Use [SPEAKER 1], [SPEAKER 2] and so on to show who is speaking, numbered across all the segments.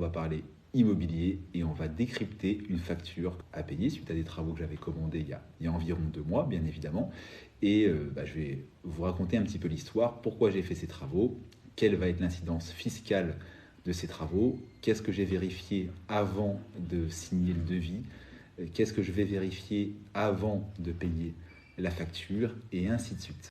[SPEAKER 1] va parler immobilier et on va décrypter une facture à payer suite à des travaux que j'avais commandés il y a environ 2 mois, bien évidemment. Et je vais vous raconter un petit peu l'histoire, pourquoi j'ai fait ces travaux, quelle va être l'incidence fiscale de ces travaux, qu'est-ce que j'ai vérifié avant de signer le devis, qu'est-ce que je vais vérifier avant de payer la facture, et ainsi de suite.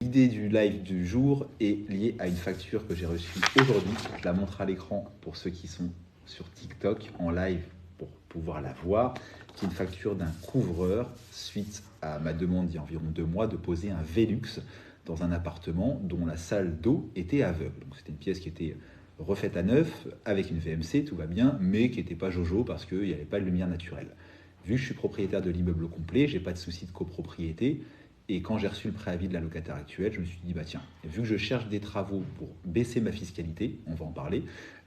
[SPEAKER 1] L'idée du live du jour est liée à une facture que j'ai reçue aujourd'hui. Je la montre à l'écran pour ceux qui sont sur TikTok en live pour pouvoir la voir, qui est une facture d'un couvreur suite à ma demande il y a environ 2 mois de poser un Velux dans un appartement dont la salle d'eau était aveugle. Donc c'était une pièce qui était refaite à neuf avec une VMC, tout va bien, mais qui n'était pas jojo parce qu'il n'y avait pas de lumière naturelle. Vu que je suis propriétaire de l'immeuble au complet, j'ai pas de souci de copropriété. Et quand j'ai reçu le préavis de la locataire actuelle, je me suis dit, bah tiens, vu que je cherche des travaux pour baisser ma fiscalité, on va en parler,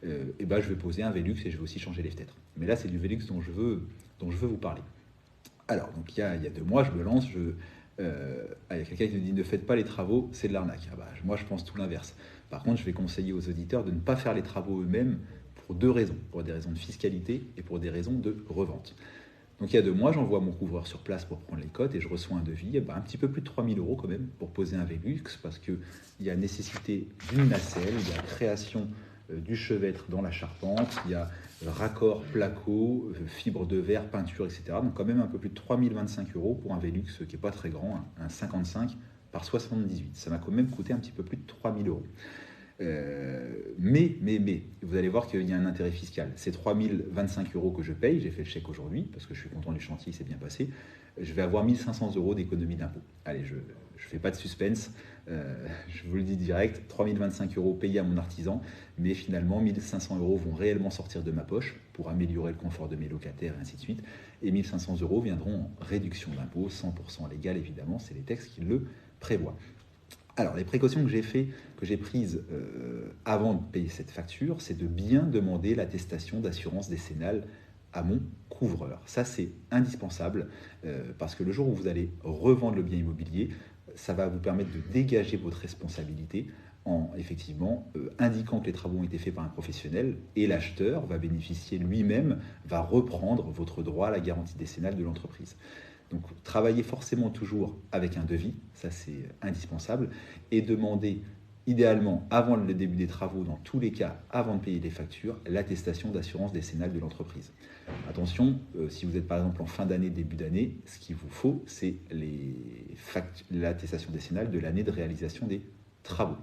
[SPEAKER 1] et bah, je vais poser un Velux et je vais aussi changer les fenêtres. Mais là, c'est du Velux dont je veux vous parler. Alors, donc il y a 2 mois, je me lance, il y a quelqu'un qui me dit, ne faites pas les travaux, c'est de l'arnaque. Ah bah, moi, je pense tout l'inverse. Par contre, je vais conseiller aux auditeurs de ne pas faire les travaux eux-mêmes pour 2 raisons. Pour des raisons de fiscalité et pour des raisons de revente. Donc il y a 2 mois, j'envoie mon couvreur sur place pour prendre les cotes et je reçois un devis, un petit peu plus de 3000 € quand même, pour poser un Velux, parce qu'il y a nécessité d'une nacelle, il y a création du chevêtre dans la charpente, il y a raccord placo, fibre de verre, peinture, etc. Donc quand même un peu plus de 3025 € pour un Velux qui n'est pas très grand, un 55 par 78. Ça m'a quand même coûté un petit peu plus de 3000 €. Mais, vous allez voir qu'il y a un intérêt fiscal. C'est 3025 € que je paye, j'ai fait le chèque aujourd'hui, parce que je suis content du chantier, il s'est bien passé. Je vais avoir 1500 € d'économie d'impôt. Allez, je ne fais pas de suspense, je vous le dis direct, 3025 € payés à mon artisan, mais finalement 1500 € vont réellement sortir de ma poche pour améliorer le confort de mes locataires et ainsi de suite. Et 1500 € viendront en réduction d'impôt, 100% légal évidemment, c'est les textes qui le prévoient. Alors, les précautions que j'ai prises avant de payer cette facture, c'est de bien demander l'attestation d'assurance décennale à mon couvreur. Ça, c'est indispensable parce que le jour où vous allez revendre le bien immobilier, ça va vous permettre de dégager votre responsabilité en effectivement indiquant que les travaux ont été faits par un professionnel, et l'acheteur va bénéficier lui-même, va reprendre votre droit à la garantie décennale de l'entreprise. Donc, travaillez forcément toujours avec un devis, ça c'est indispensable, et demandez idéalement, avant le début des travaux, dans tous les cas, avant de payer les factures, l'attestation d'assurance décennale de l'entreprise. Attention, si vous êtes par exemple en fin d'année, début d'année, ce qu'il vous faut, c'est l'attestation décennale de l'année de réalisation des travaux.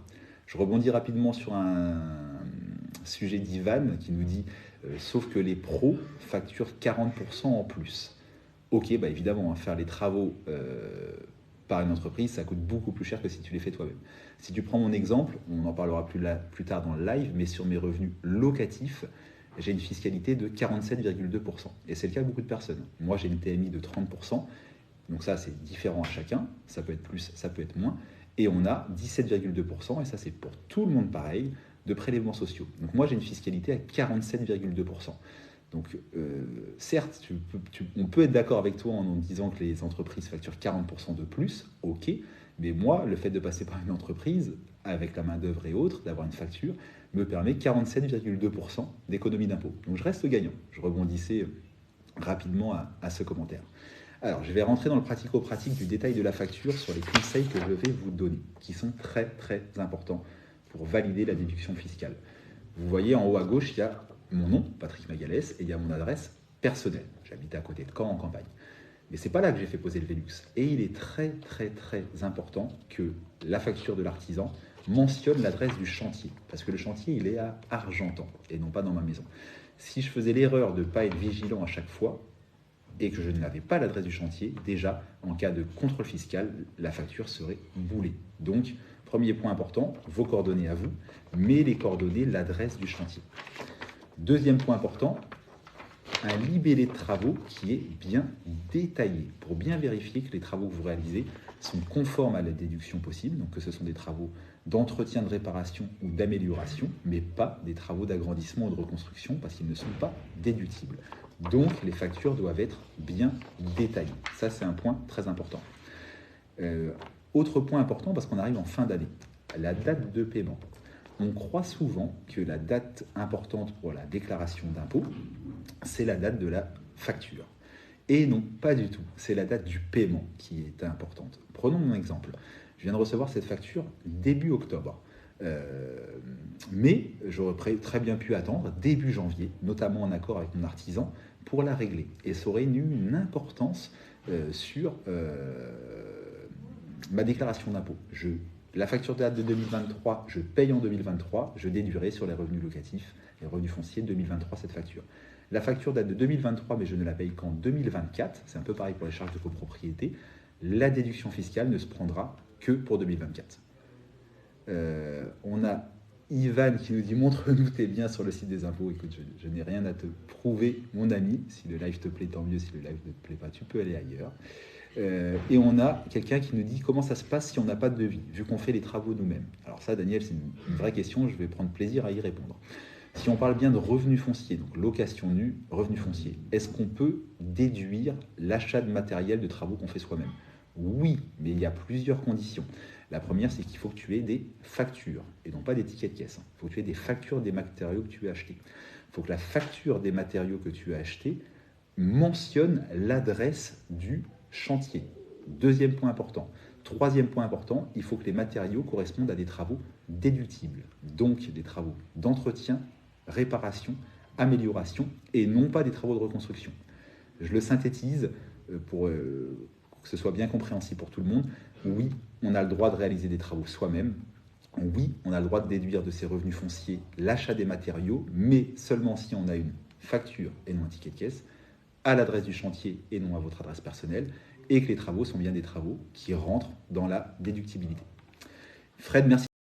[SPEAKER 1] Je rebondis rapidement sur un sujet d'Ivan qui nous dit sauf que les pros facturent 40% en plus. Ok, bah évidemment, faire les travaux par une entreprise, ça coûte beaucoup plus cher que si tu les fais toi-même. Si tu prends mon exemple, on en parlera plus tard dans le live, mais sur mes revenus locatifs, j'ai une fiscalité de 47,2%. Et c'est le cas de beaucoup de personnes. Moi, j'ai une TMI de 30%, donc ça, c'est différent à chacun. Ça peut être plus, ça peut être moins. Et on a 17,2%, et ça, c'est pour tout le monde pareil, de prélèvements sociaux. Donc moi, j'ai une fiscalité à 47,2%. Donc, certes, on peut être d'accord avec toi en disant que les entreprises facturent 40% de plus, ok, mais moi, le fait de passer par une entreprise, avec la main-d'œuvre et autres, d'avoir une facture, me permet 47,2% d'économie d'impôt. Donc, je reste gagnant. Je rebondissais rapidement à ce commentaire. Alors, je vais rentrer dans le pratico-pratique du détail de la facture sur les conseils que je vais vous donner, qui sont très, très importants pour valider la déduction fiscale. Vous voyez en haut à gauche, il y a mon nom, Patrick Magalès, et il y a mon adresse personnelle. J'habite à côté de Caen, en campagne. Mais c'est pas là que j'ai fait poser le Velux. Et il est très, très, très important que la facture de l'artisan mentionne l'adresse du chantier. Parce que le chantier, il est à Argentan, et non pas dans ma maison. Si je faisais l'erreur de ne pas être vigilant à chaque fois, et que je n'avais pas l'adresse du chantier, déjà, en cas de contrôle fiscal, la facture serait boulée. Donc, premier point important, vos coordonnées à vous, mais les coordonnées, l'adresse du chantier. Deuxième point important, un libellé de travaux qui est bien détaillé pour bien vérifier que les travaux que vous réalisez sont conformes à la déduction possible, donc que ce sont des travaux d'entretien, de réparation ou d'amélioration, mais pas des travaux d'agrandissement ou de reconstruction parce qu'ils ne sont pas déductibles. Donc les factures doivent être bien détaillées. Ça, c'est un point très important. Autre point important, parce qu'on arrive en fin d'année, la date de paiement. On croit souvent que la date importante pour la déclaration d'impôt, c'est la date de la facture. Et non, pas du tout. C'est la date du paiement qui est importante. Prenons mon exemple. Je viens de recevoir cette facture début octobre. Mais j'aurais très bien pu attendre début janvier, notamment en accord avec mon artisan, pour la régler. Et ça aurait eu une importance sur ma déclaration d'impôt. La facture de date de 2023, je paye en 2023, je déduirai sur les revenus locatifs, les revenus fonciers de 2023 cette facture. La facture date de 2023, mais je ne la paye qu'en 2024, c'est un peu pareil pour les charges de copropriété, la déduction fiscale ne se prendra que pour 2024. On a Ivan qui nous dit « Montre-nous tes biens sur le site des impôts ». Écoute, je n'ai rien à te prouver, mon ami. Si le live te plaît, tant mieux. Si le live ne te plaît pas, tu peux aller ailleurs. Et on a quelqu'un qui nous dit « Comment ça se passe si on n'a pas de devis, vu qu'on fait les travaux nous-mêmes ?» Alors ça, Daniel, c'est une vraie question. Je vais prendre plaisir à y répondre. Si on parle bien de revenus fonciers, donc location nue, revenus fonciers, est-ce qu'on peut déduire l'achat de matériel de travaux qu'on fait soi-même? Oui, mais il y a plusieurs conditions. La première, c'est qu'il faut que tu aies des factures, et non pas des tickets de caisse. Il faut que tu aies des factures des matériaux que tu as achetés. Il faut que la facture des matériaux que tu as achetés mentionne l'adresse du chantier. Deuxième point important. Troisième point important, il faut que les matériaux correspondent à des travaux déductibles, donc des travaux d'entretien, réparation, amélioration, et non pas des travaux de reconstruction. Je le synthétise pour que ce soit bien compréhensible pour tout le monde. Oui, on a le droit de réaliser des travaux soi-même. Oui, on a le droit de déduire de ses revenus fonciers l'achat des matériaux, mais seulement si on a une facture et non un ticket de caisse, à l'adresse du chantier et non à votre adresse personnelle, et que les travaux sont bien des travaux qui rentrent dans la déductibilité. Fred, merci.